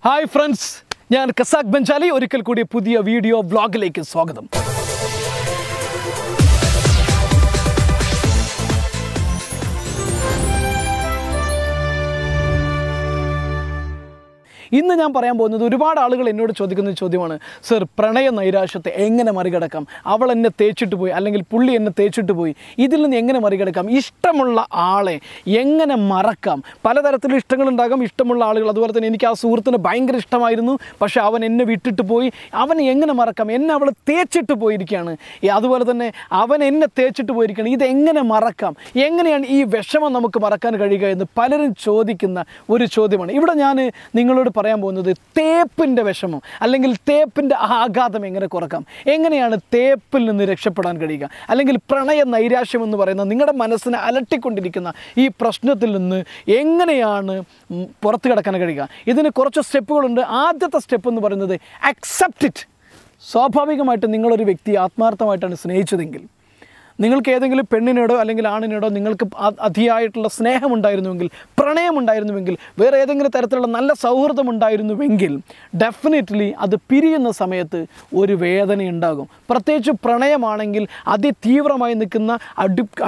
Hi friends, ഞാൻ Casac Benjali ഒരിക്കൽ കൂടി പുതിയ വീഡിയോ വ്ലോഗിലേക്ക് സ്വാഗതം. ഇന്ന് ഞാൻ പറയാൻ പോകുന്നത് ഒരുപാട് ആളുകൾ എന്നോട് ചോദിക്കുന്ന ചോദ്യമാണ്. സർ, പ്രണയ നൈരാശ്യത്തെ എങ്ങനെ മറികടക്കാം? അവൾ എന്നെ തേച്ചിട്ട് പോയി, അല്ലെങ്കിൽ പുള്ളി എന്നെ തേച്ചിട്ട് പോയി, ഇതിൽ നിന്ന് എങ്ങനെ മറികടക്കാം? ഇഷ്ടമുള്ള ആളെ എങ്ങനെ മറക്കാം? പലതരത്തിലുള്ള ഇഷ്ടങ്ങളുണ്ടാകാം. ഇഷ്ടമുള്ള ആളുകൾ, അതുപോലെ തന്നെ എനിക്ക് ആ സുഹൃത്തിന് ഭയങ്കര ഇഷ്ടമായിരുന്നു, പക്ഷേ അവൻ എന്നെ വിട്ടിട്ട് പോയി. അവനെ എങ്ങനെ മറക്കാം? എന്നെ അവൾ തേച്ചിട്ട് പോയിരിക്കുകയാണ്. അതുപോലെ തന്നെ അവൻ എന്നെ തേച്ചിട്ട് പോയിരിക്കുകയാണ്. ഇതെങ്ങനെ മറക്കാം? എങ്ങനെയാണ് ഈ വിഷമം നമുക്ക് മറക്കാൻ കഴിയുക എന്ന് പലരും ചോദിക്കുന്ന ഒരു ചോദ്യമാണ്. ഇവിടെ ഞാൻ നിങ്ങളോട് പറയാൻ പോകുന്നത് തേപ്പിൻ്റെ വിഷമം അല്ലെങ്കിൽ തേപ്പിൻ്റെ ആഘാതം എങ്ങനെ കുറക്കാം, എങ്ങനെയാണ് തേപ്പിൽ നിന്ന് രക്ഷപ്പെടാൻ കഴിയുക, അല്ലെങ്കിൽ പ്രണയ നൈരാശ്യം എന്ന് പറയുന്ന നിങ്ങളുടെ മനസ്സിനെ അലട്ടിക്കൊണ്ടിരിക്കുന്ന ഈ പ്രശ്നത്തിൽ നിന്ന് എങ്ങനെയാണ് പുറത്തു കിടക്കാൻ കഴിയുക. ഇതിന് കുറച്ച് സ്റ്റെപ്പുകളുണ്ട്. ആദ്യത്തെ സ്റ്റെപ്പ് എന്ന് പറയുന്നത് അക്സെപ്റ്റ് ഇറ്റ്. സ്വാഭാവികമായിട്ട് നിങ്ങളൊരു വ്യക്തിയെ ആത്മാർത്ഥമായിട്ടാണ് സ്നേഹിച്ചതെങ്കിൽ, നിങ്ങൾക്ക് ഏതെങ്കിലും പെണ്ണിനോടോ അല്ലെങ്കിൽ ആണിനോടോ നിങ്ങൾക്ക് അതിയായിട്ടുള്ള സ്നേഹമുണ്ടായിരുന്നുവെങ്കിൽ, പ്രണയമുണ്ടായിരുന്നുവെങ്കിൽ, വേറെ ഏതെങ്കിലും തരത്തിലുള്ള നല്ല സൗഹൃദമുണ്ടായിരുന്നുവെങ്കിൽ ഡെഫിനറ്റ്ലി അത് പിരിയുന്ന സമയത്ത് ഒരു വേദനയുണ്ടാകും. പ്രത്യേകിച്ച് പ്രണയമാണെങ്കിൽ അതിതീവ്രമായി നിൽക്കുന്ന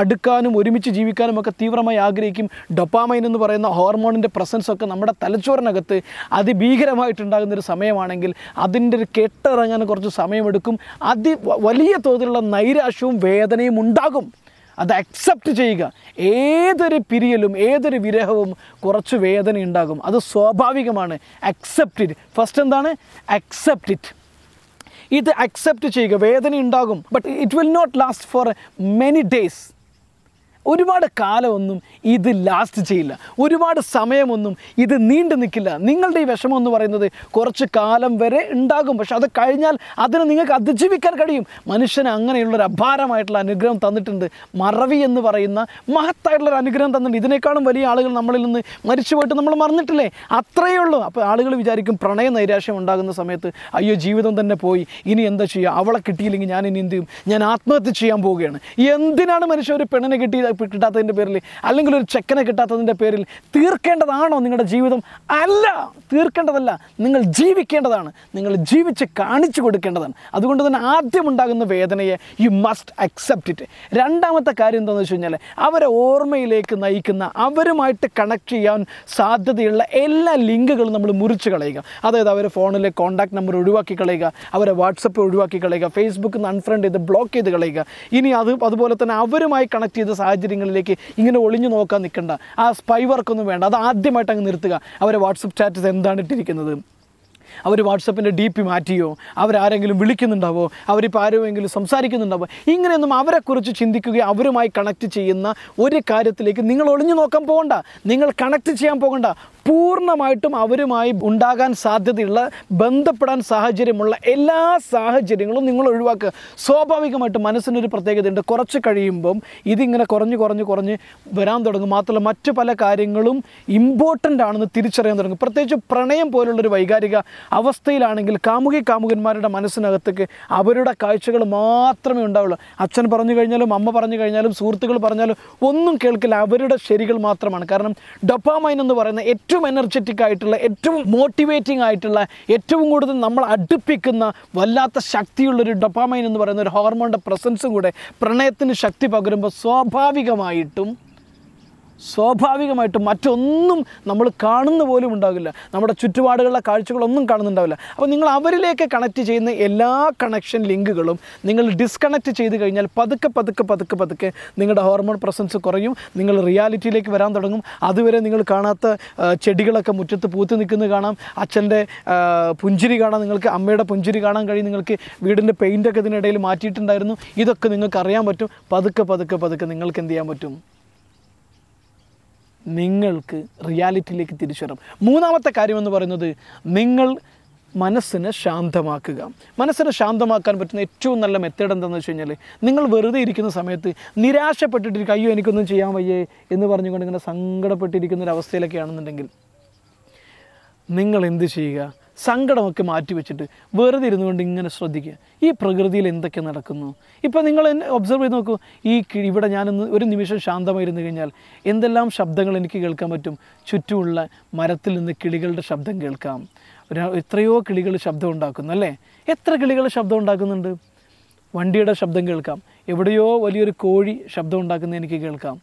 അടുക്കാനും ഒരുമിച്ച് ജീവിക്കാനും ഒക്കെ തീവ്രമായി ആഗ്രഹിക്കും. ഡൊപ്പാമൈൻ എന്ന് പറയുന്ന ഹോർമോണിൻ്റെ പ്രസൻസൊക്കെ നമ്മുടെ തലച്ചോറിനകത്ത് അതിഭീകരമായിട്ടുണ്ടാകുന്നൊരു സമയമാണെങ്കിൽ അതിൻ്റെ ഒരു കെട്ടിറങ്ങാൻ കുറച്ച് സമയമെടുക്കും. വലിയ തോതിലുള്ള നൈരാശ്യവും വേദനയും ഉണ്ടാകും. അത് അക്സെപ്റ്റ് ചെയ്യുക. ഏതൊരു പിരിയലും ഏതൊരു വിരഹവും കുറച്ച് വേദന ഉണ്ടാകും. അത് സ്വാഭാവികമാണ്. Accept it. ഫസ്റ്റ് എന്താണ്? Accept it. ഇത് അക്സെപ്റ്റ് ചെയ്യുക. വേദന ഉണ്ടാകും, but it will not last for many days. ഒരുപാട് കാലമൊന്നും ഇത് ലാസ്റ്റ് ചെയ്യില്ല. ഒരുപാട് സമയമൊന്നും ഇത് നീണ്ടു നിൽക്കില്ല. നിങ്ങളുടെ ഈ വിഷമം എന്ന് പറയുന്നത് കുറച്ച് കാലം വരെ ഉണ്ടാകും, പക്ഷെ അത് കഴിഞ്ഞാൽ അതിന് നിങ്ങൾക്ക് അതിജീവിക്കാൻ കഴിയും. മനുഷ്യന് അങ്ങനെയുള്ളൊരു അപാരമായിട്ടുള്ള അനുഗ്രഹം തന്നിട്ടുണ്ട്. മറവി എന്ന് പറയുന്ന മഹത്തായിട്ടുള്ളൊരു അനുഗ്രഹം തന്നിട്ടുണ്ട്. ഇതിനേക്കാളും വലിയ ആളുകൾ നമ്മളിൽ നിന്ന് മരിച്ചു പോയിട്ട് നമ്മൾ മറന്നിട്ടില്ലേ? അത്രയേ ഉള്ളൂ. അപ്പോൾ ആളുകൾ വിചാരിക്കും പ്രണയ നൈരാശ്യം ഉണ്ടാകുന്ന സമയത്ത് അയ്യോ ജീവിതം തന്നെ പോയി, ഇനി എന്താ ചെയ്യുക, അവളെ കിട്ടിയില്ലെങ്കിൽ ഞാൻ ഇനി എന്ത് ചെയ്യും, ഞാൻ ആത്മഹത്യ ചെയ്യാൻ പോവുകയാണ്. എന്തിനാണ് മനുഷ്യൻ ഒരു പെണ്ണിനെ കിട്ടാത്തതിൻ്റെ പേരിൽ അല്ലെങ്കിൽ ഒരു ചെക്കനെ കിട്ടാത്തതിൻ്റെ പേരിൽ തീർക്കേണ്ടതാണോ നിങ്ങളുടെ ജീവിതം? അല്ല, തീർക്കേണ്ടതല്ല. നിങ്ങൾ ജീവിക്കേണ്ടതാണ്. നിങ്ങൾ ജീവിച്ച് കാണിച്ചു കൊടുക്കേണ്ടതാണ്. അതുകൊണ്ട് തന്നെ ആദ്യം ഉണ്ടാകുന്ന വേദനയെ യു മസ്റ്റ് അക്സെപ്റ്റ് ഇറ്റ്. രണ്ടാമത്തെ കാര്യം എന്താണെന്ന് വെച്ച് കഴിഞ്ഞാൽ അവരെ ഓർമ്മയിലേക്ക് നയിക്കുന്ന, അവരുമായിട്ട് കണക്ട് ചെയ്യാൻ സാധ്യതയുള്ള എല്ലാ ലിങ്കുകളും നമ്മൾ മുറിച്ച് കളയുക. അതായത് അവരെ ഫോണിലെ കോൺടാക്ട് നമ്പർ ഒഴിവാക്കി കളയുക, അവരെ വാട്സപ്പ് ഒഴിവാക്കി കളയുക, ഫേസ്ബുക്കിൽ നിന്ന് അൺഫ്രണ്ട് ചെയ്ത് ബ്ലോക്ക് ചെയ്ത് കളയുക. ഇനി അതുപോലെ തന്നെ അവരുമായി കണക്ട് ചെയ്ത സാഹചര്യങ്ങളിലേക്ക് ഇങ്ങനെ ഒളിഞ്ഞു നോക്കാൻ നിൽക്കണ്ട. ആ സ്പൈ വർക്കൊന്നും വേണ്ട. അത് ആദ്യമായിട്ട് അങ്ങ് നിർത്തുക. അവരെ വാട്സപ്പ് സ്റ്റാറ്റസ് എന്താണ് ഇട്ടിരിക്കുന്നത്, അവർ വാട്സപ്പിൻ്റെ DP മാറ്റിയോ, അവരാരെങ്കിലും വിളിക്കുന്നുണ്ടാവോ, അവരിപ്പോൾ ആരെങ്കിലും സംസാരിക്കുന്നുണ്ടാവോ, ഇങ്ങനെയൊന്നും അവരെക്കുറിച്ച് ചിന്തിക്കുകയോ അവരുമായി കണക്ട് ചെയ്യുന്ന ഒരു കാര്യത്തിലേക്ക് നിങ്ങൾ ഒളിഞ്ഞു നോക്കാൻ പോകണ്ട. നിങ്ങൾ കണക്ട് ചെയ്യാൻ പോകണ്ട. പൂർണ്ണമായിട്ടും അവരുമായി ഉണ്ടാകാൻ സാധ്യതയുള്ള, ബന്ധപ്പെടാൻ സാഹചര്യമുള്ള എല്ലാ സാഹചര്യങ്ങളും നിങ്ങൾ ഒഴിവാക്കുക. സ്വാഭാവികമായിട്ടും മനസ്സിനൊരു പ്രത്യേകതയുണ്ട്. കുറച്ച് കഴിയുമ്പം ഇതിങ്ങനെ കുറഞ്ഞ് വരാൻ തുടങ്ങും. മാത്രമല്ല മറ്റു പല കാര്യങ്ങളും ഇമ്പോർട്ടൻ്റ് ആണെന്ന് തിരിച്ചറിയാൻ തുടങ്ങും. പ്രത്യേകിച്ച് പ്രണയം പോലുള്ളൊരു വൈകാരിക അവസ്ഥയിലാണെങ്കിൽ കാമുകന്മാരുടെ മനസ്സിനകത്തേക്ക് അവരുടെ കാഴ്ചകൾ മാത്രമേ ഉണ്ടാവുള്ളൂ. അച്ഛൻ പറഞ്ഞു കഴിഞ്ഞാലും അമ്മ പറഞ്ഞു കഴിഞ്ഞാലും സുഹൃത്തുക്കൾ പറഞ്ഞാലും ഒന്നും കേൾക്കില്ല. അവരുടെ ശരികൾ മാത്രമാണ്. കാരണം ഡൊപ്പാമൈൻ എന്ന് പറയുന്ന ഏറ്റവും എനർജറ്റിക് ആയിട്ടുള്ള, ഏറ്റവും മോട്ടിവേറ്റിംഗ് ആയിട്ടുള്ള, ഏറ്റവും കൂടുതൽ നമ്മൾ അടുപ്പിക്കുന്ന വല്ലാത്ത ശക്തിയുള്ളൊരു ഡൊപ്പാമൈൻ എന്ന് പറയുന്ന ഒരു ഹോർമോണിൻ്റെ പ്രസൻസും കൂടെ പ്രണയത്തിന് ശക്തി പകരുമ്പോൾ സ്വാഭാവികമായിട്ടും മറ്റൊന്നും നമ്മൾ കാണുന്ന പോലും ഉണ്ടാകില്ല. നമ്മുടെ ചുറ്റുപാടുകളിലെ കാഴ്ചകളൊന്നും കാണുന്നുണ്ടാവില്ല. അപ്പോൾ നിങ്ങൾ അവരിലേക്ക് കണക്ട് ചെയ്യുന്ന എല്ലാ കണക്ഷൻ ലിങ്കുകളും നിങ്ങൾ ഡിസ്കണക്ട് ചെയ്ത് കഴിഞ്ഞാൽ പതുക്കെ നിങ്ങളുടെ ഹോർമോൺ പ്രസൻസ് കുറയും. നിങ്ങൾ റിയാലിറ്റിയിലേക്ക് വരാൻ തുടങ്ങും. അതുവരെ നിങ്ങൾ കാണാത്ത ചെടികളൊക്കെ മുറ്റത്ത് പൂത്ത് നിൽക്കുന്നത് കാണാം. അച്ഛൻ്റെ പുഞ്ചിരി കാണാം, നിങ്ങൾക്ക് അമ്മയുടെ പുഞ്ചിരി കാണാൻ കഴിയും. നിങ്ങൾക്ക് വീടിൻ്റെ പെയിൻ്റൊക്കെ ഇതിനിടയിൽ മാറ്റിയിട്ടുണ്ടായിരുന്നു. ഇതൊക്കെ നിങ്ങൾക്ക് അറിയാൻ പറ്റും. പതുക്കെ നിങ്ങൾക്ക് എന്ത് ചെയ്യാൻ പറ്റും? നിങ്ങൾക്ക് റിയാലിറ്റിയിലേക്ക് തിരിച്ചു വരാം. മൂന്നാമത്തെ കാര്യമെന്ന് പറയുന്നത് നിങ്ങൾ മനസ്സിനെ ശാന്തമാക്കുക. മനസ്സിനെ ശാന്തമാക്കാൻ പറ്റുന്ന ഏറ്റവും നല്ല മെത്തേഡ് എന്താണെന്ന് വെച്ച് കഴിഞ്ഞാൽ, നിങ്ങൾ വെറുതെ ഇരിക്കുന്ന സമയത്ത് നിരാശപ്പെട്ടിട്ടിരിക്കുക, അയ്യോ എനിക്കൊന്നും ചെയ്യാൻ വയ്യേ എന്ന് പറഞ്ഞുകൊണ്ട് ഇങ്ങനെ സങ്കടപ്പെട്ടിരിക്കുന്നൊരവസ്ഥയിലൊക്കെ ആണെന്നുണ്ടെങ്കിൽ നിങ്ങൾ എന്ത് ചെയ്യുക? സങ്കടമൊക്കെ മാറ്റി വെച്ചിട്ട് വെറുതെ ഇരുന്നുകൊണ്ട് ഇങ്ങനെ ശ്രദ്ധിക്കുക, ഈ പ്രകൃതിയിൽ എന്തൊക്കെ നടക്കുന്നു. ഇപ്പോൾ നിങ്ങൾ ഒബ്സർവ് ചെയ്ത് നോക്കൂ, ഇവിടെ ഞാനൊന്ന് ഒരു നിമിഷം ശാന്തമായിരുന്നു കഴിഞ്ഞാൽ എന്തെല്ലാം ശബ്ദങ്ങൾ എനിക്ക് കേൾക്കാൻ പറ്റും. ചുറ്റുമുള്ള മരത്തിൽ നിന്ന് കിളികളുടെ ശബ്ദം കേൾക്കാം. എത്രയോ കിളികൾ ശബ്ദം ഉണ്ടാക്കുന്നു അല്ലേ? എത്ര കിളികൾ ശബ്ദം ഉണ്ടാക്കുന്നുണ്ട്. വണ്ടിയുടെ ശബ്ദം കേൾക്കാം, എവിടെയോ വലിയൊരു കോഴി ശബ്ദം ഉണ്ടാക്കുന്നത് എനിക്ക് കേൾക്കാം.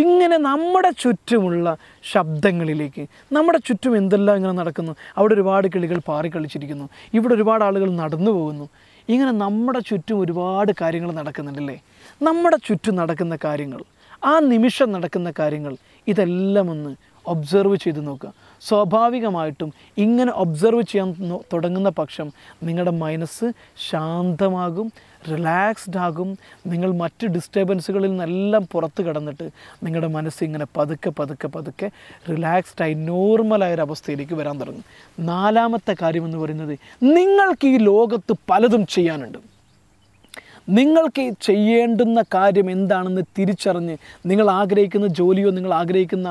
ഇങ്ങനെ നമ്മുടെ ചുറ്റുമുള്ള ശബ്ദങ്ങളിലേക്ക്, നമ്മുടെ ചുറ്റും എന്തെല്ലാം ഇങ്ങനെ നടക്കുന്നു. അവിടെ ഒരുപാട് കിളികൾ പാറിക്കളിച്ചിരിക്കുന്നു, ഇവിടെ ഒരുപാട് ആളുകൾ നടന്നു പോകുന്നു. ഇങ്ങനെ നമ്മുടെ ചുറ്റും ഒരുപാട് കാര്യങ്ങൾ നടക്കുന്നുണ്ടല്ലേ? നമ്മുടെ ചുറ്റും നടക്കുന്ന കാര്യങ്ങൾ, ആ നിമിഷം നടക്കുന്ന കാര്യങ്ങൾ, ഇതെല്ലാം ഒന്ന് ഒബ്സർവ് ചെയ്ത് നോക്കുക. സ്വാഭാവികമായിട്ടും ഇങ്ങനെ ഒബ്സർവ് ചെയ്യാൻ തുടങ്ങുന്ന പക്ഷം നിങ്ങളുടെ മനസ്സ് ശാന്തമാകും, റിലാക്സ്ഡ് ആകും. നിങ്ങൾ മറ്റ് ഡിസ്റ്റർബൻസുകളിൽ നിന്നെല്ലാം പുറത്ത് കടന്നിട്ട് നിങ്ങളുടെ മനസ്സ് ഇങ്ങനെ പതുക്കെ പതുക്കെ പതുക്കെ റിലാക്സ്ഡായി നോർമലായൊരവസ്ഥയിലേക്ക് വരാൻ തുടങ്ങും. നാലാമത്തെ കാര്യമെന്ന് പറയുന്നത്, നിങ്ങൾക്ക് ഈ ലോകത്ത് പലതും ചെയ്യാനുണ്ട്. നിങ്ങൾക്ക് ചെയ്യേണ്ടുന്ന കാര്യം എന്താണെന്ന് തിരിച്ചറിഞ്ഞ് നിങ്ങൾ ആഗ്രഹിക്കുന്ന ജോലിയോ നിങ്ങൾ ആഗ്രഹിക്കുന്ന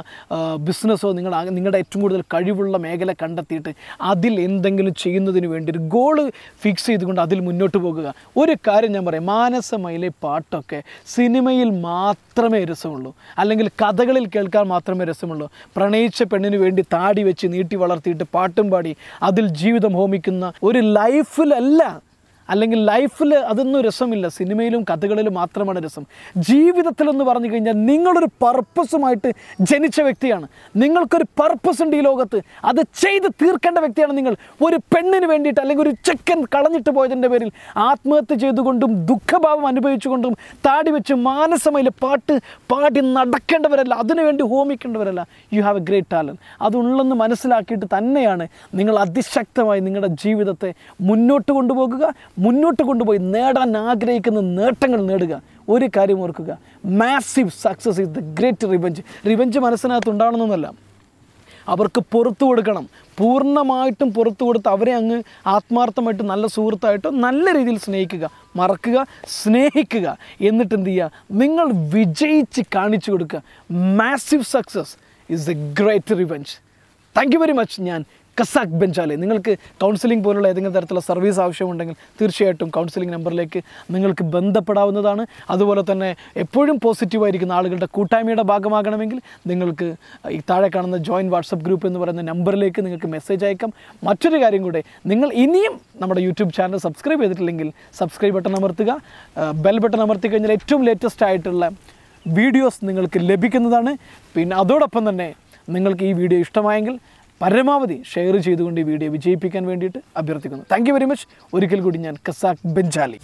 ബിസിനസ്സോ നിങ്ങളുടെ ഏറ്റവും കൂടുതൽ കഴിവുള്ള മേഖല കണ്ടെത്തിയിട്ട് അതിൽ എന്തെങ്കിലും ചെയ്യുന്നതിന് വേണ്ടി ഒരു ഗോള് ഫിക്സ് ചെയ്തുകൊണ്ട് അതിൽ മുന്നോട്ട് പോകുക. ഒരു കാര്യം ഞാൻ പറയാം, മാനസമയിലെ പാട്ടൊക്കെ സിനിമയിൽ മാത്രമേ രസമുള്ളൂ, അല്ലെങ്കിൽ കഥകളിൽ കേൾക്കാൻ മാത്രമേ രസമുള്ളൂ. പ്രണയിച്ച പെണ്ണിന് വേണ്ടി താടി വെച്ച് നീട്ടി വളർത്തിയിട്ട് പാട്ടും പാടി അതിൽ ജീവിതം ഹോമിക്കുന്ന ഒരു ലൈഫിലല്ല, അല്ലെങ്കിൽ ലൈഫിൽ അതൊന്നും രസമില്ല. സിനിമയിലും കഥകളിലും മാത്രമാണ് രസം. ജീവിതത്തിലെന്ന് പറഞ്ഞു കഴിഞ്ഞാൽ നിങ്ങളൊരു പർപ്പസുമായിട്ട് ജനിച്ച വ്യക്തിയാണ്. നിങ്ങൾക്കൊരു പർപ്പസ് ഉണ്ട് ഈ ലോകത്ത്, അത് ചെയ്ത് തീർക്കേണ്ട വ്യക്തിയാണ് നിങ്ങൾ. ഒരു പെണ്ണിന് വേണ്ടിയിട്ട് അല്ലെങ്കിൽ ഒരു ചെക്കൻ കളഞ്ഞിട്ട് പോയതിൻ്റെ പേരിൽ ആത്മഹത്യ ചെയ്തുകൊണ്ടും ദുഃഖഭാവം അനുഭവിച്ചുകൊണ്ടും താടി വെച്ച് മാനസമയിൽ പാട്ട് പാടി നടക്കേണ്ടവരല്ല, അതിനുവേണ്ടി ഹോമിക്കേണ്ടവരല്ല. You have a great talent. അതുള്ളെന്ന് മനസ്സിലാക്കിയിട്ട് തന്നെയാണ് നിങ്ങൾ അതിശക്തമായി നിങ്ങളുടെ ജീവിതത്തെ മുന്നോട്ട് കൊണ്ടുപോകുക. മുന്നോട്ട് കൊണ്ടുപോയി നേടാൻ ആഗ്രഹിക്കുന്ന നേട്ടങ്ങൾ നേടുക. ഒരു കാര്യം ഓർക്കുക, massive success is the great revenge. Revenge മനസ്സിനകത്ത് ഉണ്ടാകണമെന്നല്ല, അവർക്ക് പുറത്തു കൊടുക്കണം. പൂർണ്ണമായിട്ടും പുറത്തു കൊടുത്ത് അവരെ അങ്ങ് ആത്മാർത്ഥമായിട്ട് നല്ല സുഹൃത്തായിട്ടോ നല്ല രീതിയിൽ സ്നേഹിക്കുക. മറക്കുക, സ്നേഹിക്കുക. എന്നിട്ട് എന്ത് ചെയ്യുക, നിങ്ങൾ വിജയിച്ച് കാണിച്ചു കൊടുക്കുക. Massive success is the great revenge. Thank you very much. ഞാൻ കസാക് ബെഞ്ചാലി. നിങ്ങൾക്ക് കൗൺസിലിംഗ് പോലുള്ള ഏതെങ്കിലും തരത്തിലുള്ള സർവീസ് ആവശ്യമുണ്ടെങ്കിൽ തീർച്ചയായിട്ടും കൗൺസിലിംഗ് നമ്പറിലേക്ക് നിങ്ങൾക്ക് ബന്ധപ്പെടാവുന്നതാണ്. അതുപോലെ തന്നെ എപ്പോഴും പോസിറ്റീവായിരിക്കുന്ന ആളുകളുടെ കൂട്ടായ്മയുടെ ഭാഗമാകണമെങ്കിൽ നിങ്ങൾക്ക് ഈ താഴെ കാണുന്ന ജോയിൻ വാട്സപ്പ് ഗ്രൂപ്പ് എന്ന് പറയുന്ന നമ്പറിലേക്ക് നിങ്ങൾക്ക് മെസ്സേജ് അയക്കാം. മറ്റൊരു കാര്യം കൂടെ, നിങ്ങൾ ഇനിയും നമ്മുടെ യൂട്യൂബ് ചാനൽ സബ്സ്ക്രൈബ് ചെയ്തിട്ടില്ലെങ്കിൽ സബ്സ്ക്രൈബ് ബട്ടൺ അമർത്തുക. ബെൽ ബട്ടൺ അമർത്തി കഴിഞ്ഞാൽ ഏറ്റവും ലേറ്റസ്റ്റ് ആയിട്ടുള്ള വീഡിയോസ് നിങ്ങൾക്ക് ലഭിക്കുന്നതാണ്. പിന്നെ അതോടൊപ്പം തന്നെ നിങ്ങൾക്ക് ഈ വീഡിയോ ഇഷ്ടമായെങ്കിൽ പരമാവധി ഷെയർ ചെയ്തുകൊണ്ട് ഈ വീഡിയോ വിജയിപ്പിക്കാൻ വേണ്ടിയിട്ട് അഭ്യർത്ഥിക്കുന്നു. Thank you very much. ഒരിക്കൽ കൂടി ഞാൻ കസാക് ബെഞ്ചാലി.